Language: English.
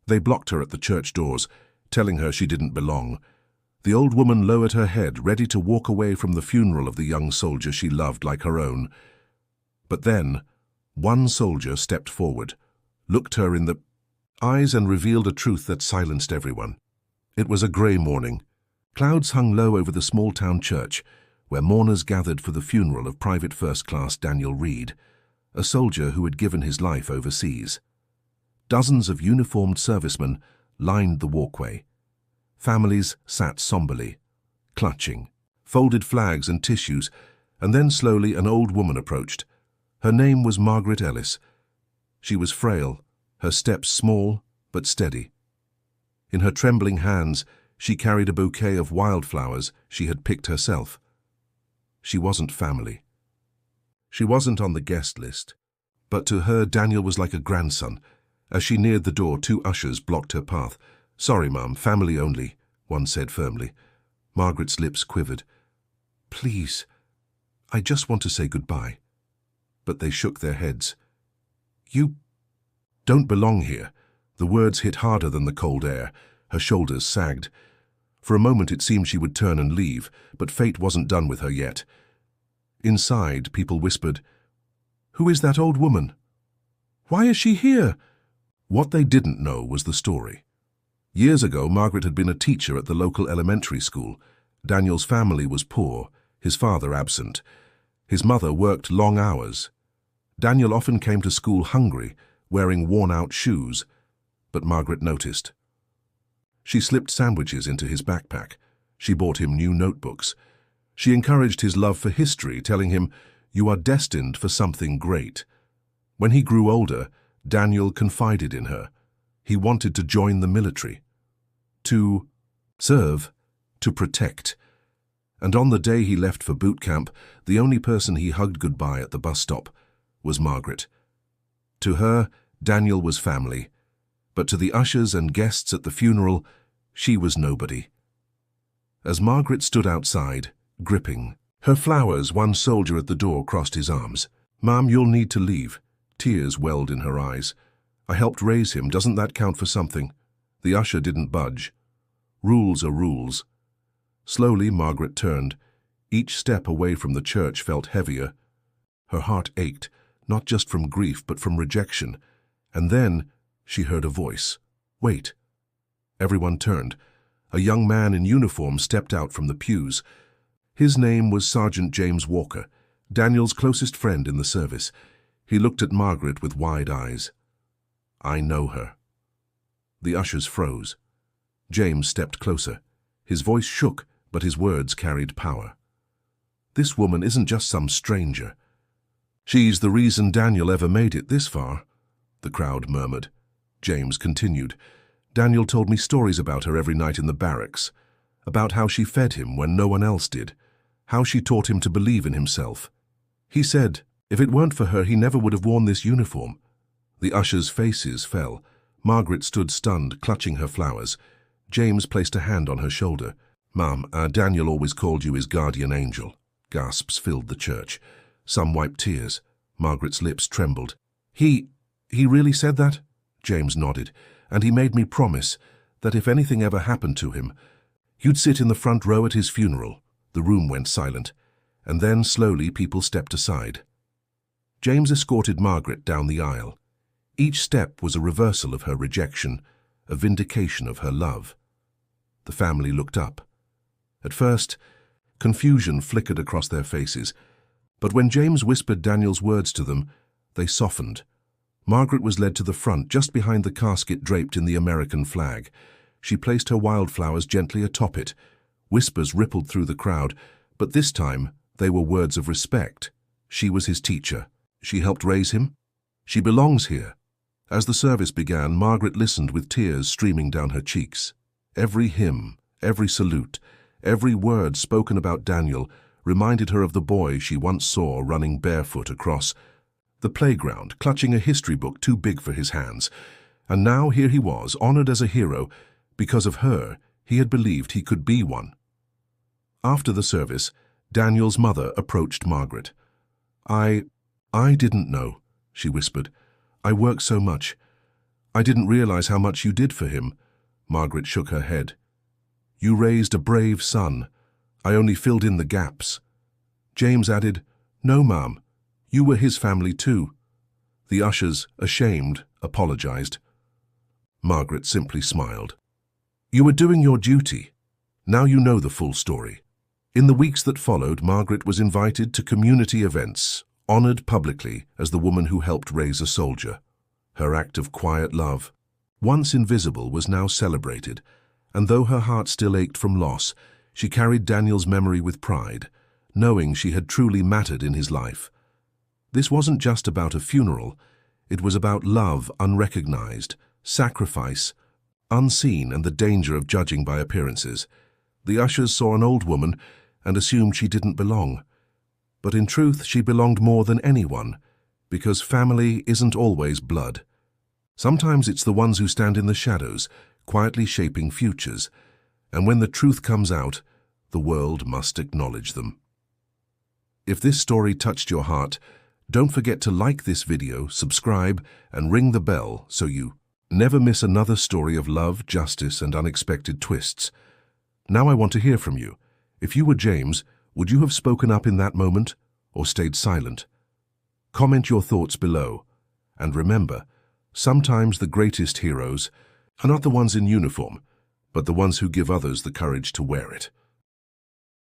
They blocked her at the church doors, telling her she didn't belong. The old woman lowered her head, ready to walk away from the funeral of the young soldier she loved like her own. But then, one soldier stepped forward, looked her in the eyes and revealed a truth that silenced everyone. It was a grey morning. Clouds hung low over the small-town church, where mourners gathered for the funeral of Private First Class Daniel Reed, a soldier who had given his life overseas. Dozens of uniformed servicemen lined the walkway. Families sat somberly, clutching, folded flags and tissues, and then slowly an old woman approached. Her name was Margaret Ellis. She was frail, her steps small but steady. In her trembling hands, she carried a bouquet of wildflowers she had picked herself. She wasn't family. She wasn't on the guest list, but to her Daniel was like a grandson. As she neared the door, two ushers blocked her path. "Sorry, Mum, family only," one said firmly. Margaret's lips quivered. "Please, I just want to say goodbye." But they shook their heads. "You don't belong here." The words hit harder than the cold air. Her shoulders sagged. For a moment it seemed she would turn and leave, but fate wasn't done with her yet. Inside, people whispered, "Who is that old woman? Why is she here?" What they didn't know was the story. Years ago, Margaret had been a teacher at the local elementary school. Daniel's family was poor, his father absent. His mother worked long hours. Daniel often came to school hungry, wearing worn-out shoes, but Margaret noticed. She slipped sandwiches into his backpack. She bought him new notebooks. She encouraged his love for history, telling him, "You are destined for something great." When he grew older, Daniel confided in her. He wanted to join the military. To serve, to protect. And on the day he left for boot camp, the only person he hugged goodbye at the bus stop was Margaret. To her, Daniel was family, but to the ushers and guests at the funeral, she was nobody. As Margaret stood outside, gripping her flowers, one soldier at the door crossed his arms. "Ma'am, you'll need to leave." Tears welled in her eyes. "I helped raise him. Doesn't that count for something?" The usher didn't budge. Rules are rules. Slowly, Margaret turned. Each step away from the church felt heavier. Her heart ached, not just from grief, but from rejection. And then she heard a voice. "Wait." Everyone turned. A young man in uniform stepped out from the pews. His name was Sergeant James Walker, Daniel's closest friend in the service. He looked at Margaret with wide eyes. "I know her." The ushers froze. James stepped closer. His voice shook, but his words carried power. "This woman isn't just some stranger. She's the reason Daniel ever made it this far," the crowd murmured. James continued. "Daniel told me stories about her every night in the barracks, about how she fed him when no one else did, how she taught him to believe in himself. He said, if it weren't for her, he never would have worn this uniform." The ushers' faces fell. Margaret stood stunned, clutching her flowers. James placed a hand on her shoulder. "Ma'am, Daniel always called you his guardian angel." Gasps filled the church. Some wiped tears. Margaret's lips trembled. He really said that?" James nodded. "And he made me promise that if anything ever happened to him, you'd sit in the front row at his funeral." The room went silent, and then slowly people stepped aside. James escorted Margaret down the aisle. Each step was a reversal of her rejection, a vindication of her love. The family looked up. At first, confusion flickered across their faces, but when James whispered Daniel's words to them, they softened. Margaret was led to the front, just behind the casket draped in the American flag. She placed her wildflowers gently atop it. Whispers rippled through the crowd, but this time they were words of respect. She was his teacher. She helped raise him. She belongs here. As the service began, Margaret listened with tears streaming down her cheeks. Every hymn, every salute, every word spoken about Daniel reminded her of the boy she once saw running barefoot across the playground, clutching a history book too big for his hands. And now here he was, honored as a hero. Because of her, he had believed he could be one. After the service, Daniel's mother approached Margaret. I didn't know," she whispered. "I work so much. I didn't realize how much you did for him. Margaret shook her head. You raised a brave son. I only filled in the gaps. James added, No, Ma'am. You were his family too. The ushers, ashamed, apologized. Margaret simply smiled. You were doing your duty. Now you know the full story. In the weeks that followed, Margaret was invited to community events, honored publicly as the woman who helped raise a soldier. Her act of quiet love, once invisible, was now celebrated, and though her heart still ached from loss, she carried Daniel's memory with pride, knowing she had truly mattered in his life. This wasn't just about a funeral, it was about love unrecognized, sacrifice unseen, and the danger of judging by appearances. The ushers saw an old woman and assumed she didn't belong. But in truth, she belonged more than anyone, because family isn't always blood. Sometimes it's the ones who stand in the shadows, quietly shaping futures, and when the truth comes out, the world must acknowledge them. If this story touched your heart, don't forget to like this video, subscribe, and ring the bell so you never miss another story of love, justice, and unexpected twists. Now I want to hear from you. If you were James, would you have spoken up in that moment or stayed silent? Comment your thoughts below. And remember, sometimes the greatest heroes are not the ones in uniform, but the ones who give others the courage to wear it.